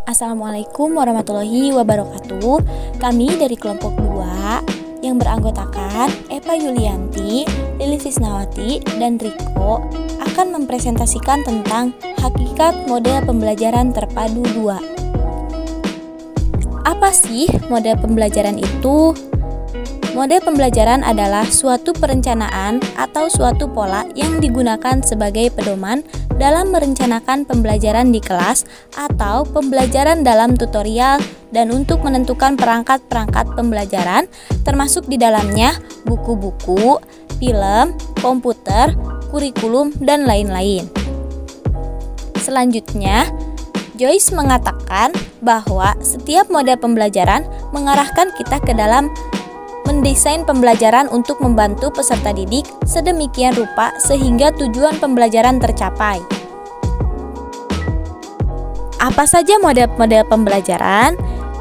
Assalamualaikum warahmatullahi wabarakatuh. Kami dari kelompok 2 yang beranggotakan Eva Yulianti, Lili Fisnawati, dan Riko akan mempresentasikan tentang hakikat model pembelajaran terpadu 2. Apa sih model pembelajaran itu? Model pembelajaran adalah suatu perencanaan atau suatu pola yang digunakan sebagai pedoman dalam merencanakan pembelajaran di kelas atau pembelajaran dalam tutorial dan untuk menentukan perangkat-perangkat pembelajaran termasuk di dalamnya buku-buku, film, komputer, kurikulum, dan lain-lain. Selanjutnya, Joyce mengatakan bahwa setiap model pembelajaran mengarahkan kita ke dalam mendesain pembelajaran untuk membantu peserta didik sedemikian rupa sehingga tujuan pembelajaran tercapai. Apa saja model-model pembelajaran?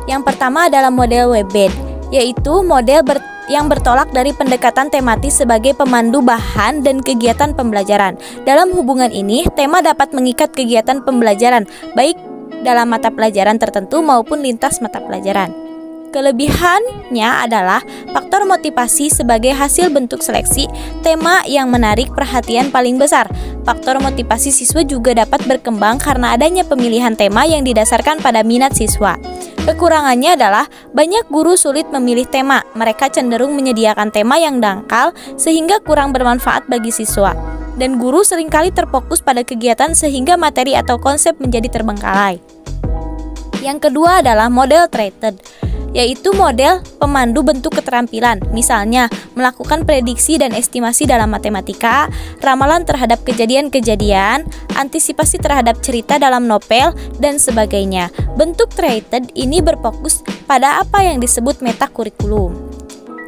Yang pertama adalah model web-based, yaitu model yang bertolak dari pendekatan tematis sebagai pemandu bahan dan kegiatan pembelajaran. Dalam hubungan ini, tema dapat mengikat kegiatan pembelajaran, baik dalam mata pelajaran tertentu maupun lintas mata pelajaran. Kelebihannya adalah faktor motivasi sebagai hasil bentuk seleksi tema yang menarik perhatian paling besar. Faktor motivasi siswa juga dapat berkembang karena adanya pemilihan tema yang didasarkan pada minat siswa. Kekurangannya adalah banyak guru sulit memilih tema. Mereka cenderung menyediakan tema yang dangkal sehingga kurang bermanfaat bagi siswa. Dan guru seringkali terfokus pada kegiatan sehingga materi atau konsep menjadi terbengkalai. Yang kedua adalah model treated, yaitu model pemandu bentuk keterampilan, misalnya melakukan prediksi dan estimasi dalam matematika, ramalan terhadap kejadian-kejadian, antisipasi terhadap cerita dalam novel, dan sebagainya. Bentuk treated ini berfokus pada apa yang disebut metakurikulum.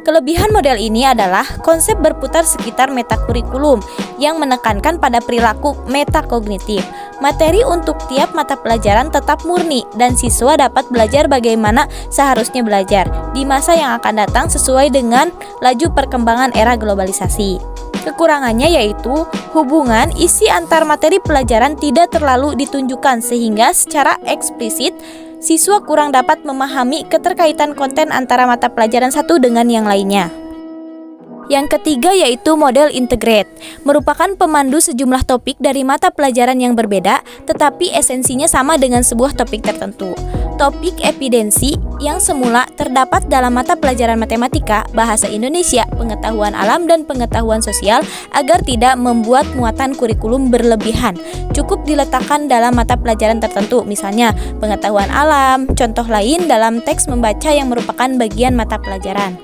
Kelebihan model ini adalah konsep berputar sekitar metakurikulum yang menekankan pada perilaku metakognitif. Materi untuk tiap mata pelajaran tetap murni dan siswa dapat belajar bagaimana seharusnya belajar di masa yang akan datang sesuai dengan laju perkembangan era globalisasi. Kekurangannya yaitu hubungan isi antar materi pelajaran tidak terlalu ditunjukkan sehingga secara eksplisit siswa kurang dapat memahami keterkaitan konten antara mata pelajaran satu dengan yang lainnya. Yang ketiga yaitu model integrate, merupakan pemandu sejumlah topik dari mata pelajaran yang berbeda, tetapi esensinya sama dengan sebuah topik tertentu. Topik evidensi yang semula terdapat dalam mata pelajaran matematika, bahasa Indonesia, pengetahuan alam, dan pengetahuan sosial agar tidak membuat muatan kurikulum berlebihan. Cukup diletakkan dalam mata pelajaran tertentu, misalnya pengetahuan alam. Contoh lain dalam teks membaca yang merupakan bagian mata pelajaran.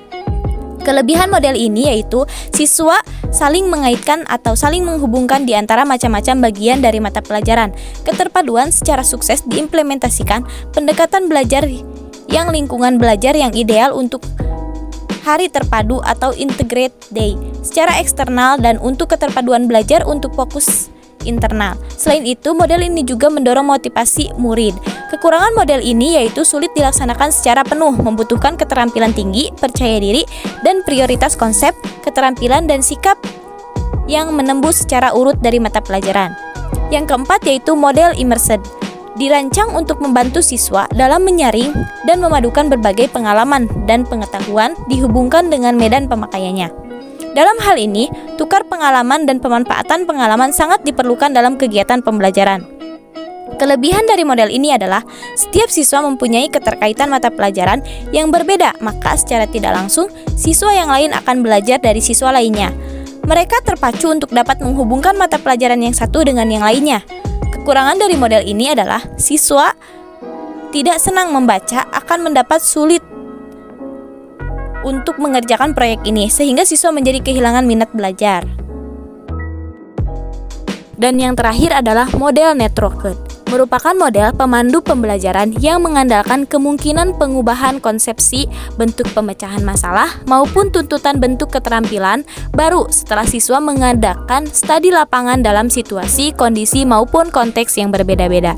Kelebihan model ini yaitu siswa saling mengaitkan atau saling menghubungkan di antara macam-macam bagian dari mata pelajaran. Keterpaduan secara sukses diimplementasikan pendekatan belajar yang lingkungan belajar yang ideal untuk hari terpadu atau integrate day secara eksternal dan untuk keterpaduan belajar untuk fokus internal. Selain itu, model ini juga mendorong motivasi murid. Kekurangan model ini yaitu sulit dilaksanakan secara penuh, membutuhkan keterampilan tinggi, percaya diri, dan prioritas konsep, keterampilan, dan sikap yang menembus secara urut dari mata pelajaran. Yang keempat yaitu model immersed, dirancang untuk membantu siswa dalam menyaring dan memadukan berbagai pengalaman dan pengetahuan dihubungkan dengan medan pemakaiannya. Dalam hal ini, tukar pengalaman dan pemanfaatan pengalaman sangat diperlukan dalam kegiatan pembelajaran. Kelebihan dari model ini adalah setiap siswa mempunyai keterkaitan mata pelajaran yang berbeda, maka secara tidak langsung siswa yang lain akan belajar dari siswa lainnya. Mereka terpacu untuk dapat menghubungkan mata pelajaran yang satu dengan yang lainnya. Kekurangan dari model ini adalah siswa tidak senang membaca akan mendapat sulit untuk mengerjakan proyek ini, sehingga siswa menjadi kehilangan minat belajar. Dan yang terakhir adalah model networked, merupakan model pemandu pembelajaran yang mengandalkan kemungkinan pengubahan konsepsi bentuk pemecahan masalah maupun tuntutan bentuk keterampilan baru setelah siswa mengadakan studi lapangan dalam situasi, kondisi maupun konteks yang berbeda-beda.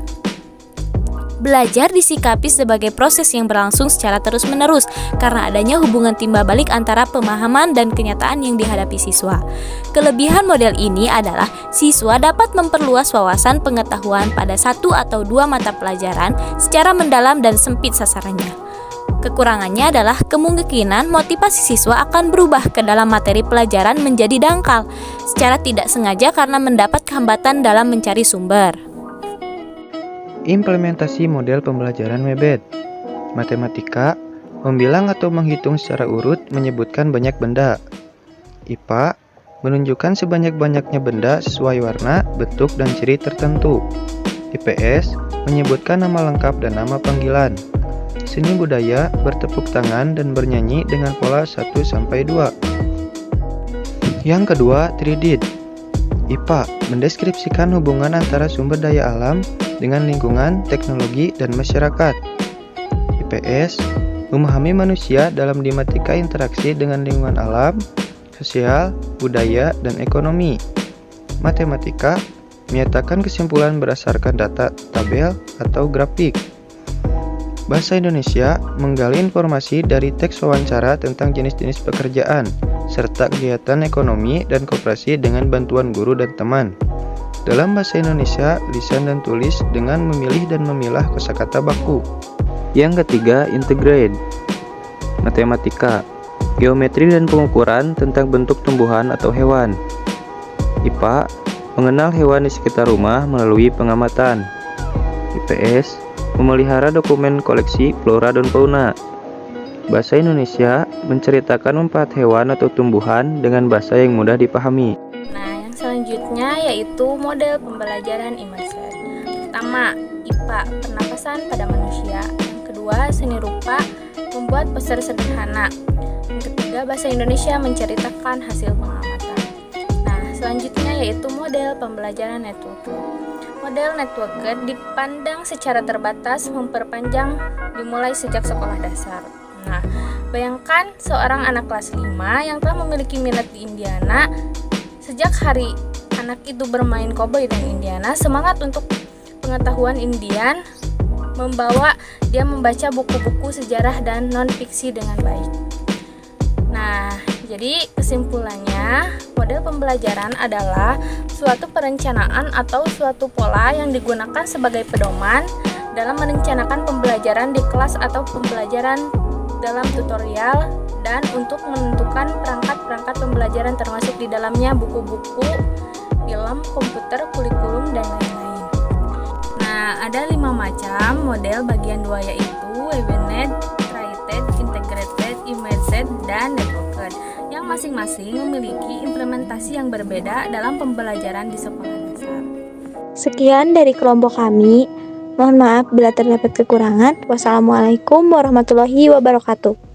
Belajar disikapi sebagai proses yang berlangsung secara terus-menerus karena adanya hubungan timbal balik antara pemahaman dan kenyataan yang dihadapi siswa. Kelebihan model ini adalah siswa dapat memperluas wawasan pengetahuan pada satu atau dua mata pelajaran secara mendalam dan sempit sasarannya. Kekurangannya adalah kemungkinan motivasi siswa akan berubah ke dalam materi pelajaran menjadi dangkal secara tidak sengaja karena mendapat hambatan dalam mencari sumber. Implementasi model pembelajaran WebEd. Matematika, membilang atau menghitung secara urut menyebutkan banyak benda. IPA, menunjukkan sebanyak-banyaknya benda sesuai warna, bentuk, dan ciri tertentu. IPS, menyebutkan nama lengkap dan nama panggilan. Seni budaya, bertepuk tangan dan bernyanyi dengan pola 1-2. Yang kedua, 3D. IPA, mendeskripsikan hubungan antara sumber daya alam dengan lingkungan, teknologi, dan masyarakat. IPS, memahami manusia dalam dilematika interaksi dengan lingkungan alam, sosial, budaya, dan ekonomi. Matematika, menyatakan kesimpulan berdasarkan data, tabel, atau grafik. Bahasa Indonesia, menggali informasi dari teks wawancara tentang jenis-jenis pekerjaan, serta kegiatan ekonomi dan koperasi dengan bantuan guru dan teman. Dalam bahasa Indonesia, lisan dan tulis dengan memilih dan memilah kosakata baku. Yang ketiga, integrate. Matematika, geometri dan pengukuran tentang bentuk tumbuhan atau hewan. IPA, mengenal hewan di sekitar rumah melalui pengamatan. IPS, memelihara dokumen koleksi flora dan fauna. Bahasa Indonesia, menceritakan manfaat hewan atau tumbuhan dengan bahasa yang mudah dipahami. Selanjutnya yaitu model pembelajaran imersiv. Pertama, IPA, pernapasan pada manusia. Yang kedua, seni rupa, membuat poster sederhana. Yang ketiga, bahasa Indonesia, menceritakan hasil pengamatan. Nah, selanjutnya yaitu model pembelajaran networker. Model networker dipandang secara terbatas memperpanjang dimulai sejak sekolah dasar. Nah, bayangkan seorang anak kelas 5 yang telah memiliki minat di Indiana. Sejak hari anak itu bermain cowboy dan Indiana, semangat untuk pengetahuan Indian membawa dia membaca buku-buku sejarah dan non-fiksi dengan baik. Nah, jadi kesimpulannya, model pembelajaran adalah suatu perencanaan atau suatu pola yang digunakan sebagai pedoman dalam merencanakan pembelajaran di kelas atau pembelajaran dalam tutorial dan untuk menentukan perangkat-perangkat pembelajaran termasuk di dalamnya buku-buku, film, komputer, kurikulum, dan lain-lain. Nah, ada 5 macam model bagian 2 yaitu WebNet, Trited, Integrated, Immersed, dan Networked yang masing-masing memiliki implementasi yang berbeda dalam pembelajaran di sekolah dasar. Sekian dari kelompok kami. Mohon maaf bila terdapat kekurangan. Wassalamualaikum warahmatullahi wabarakatuh.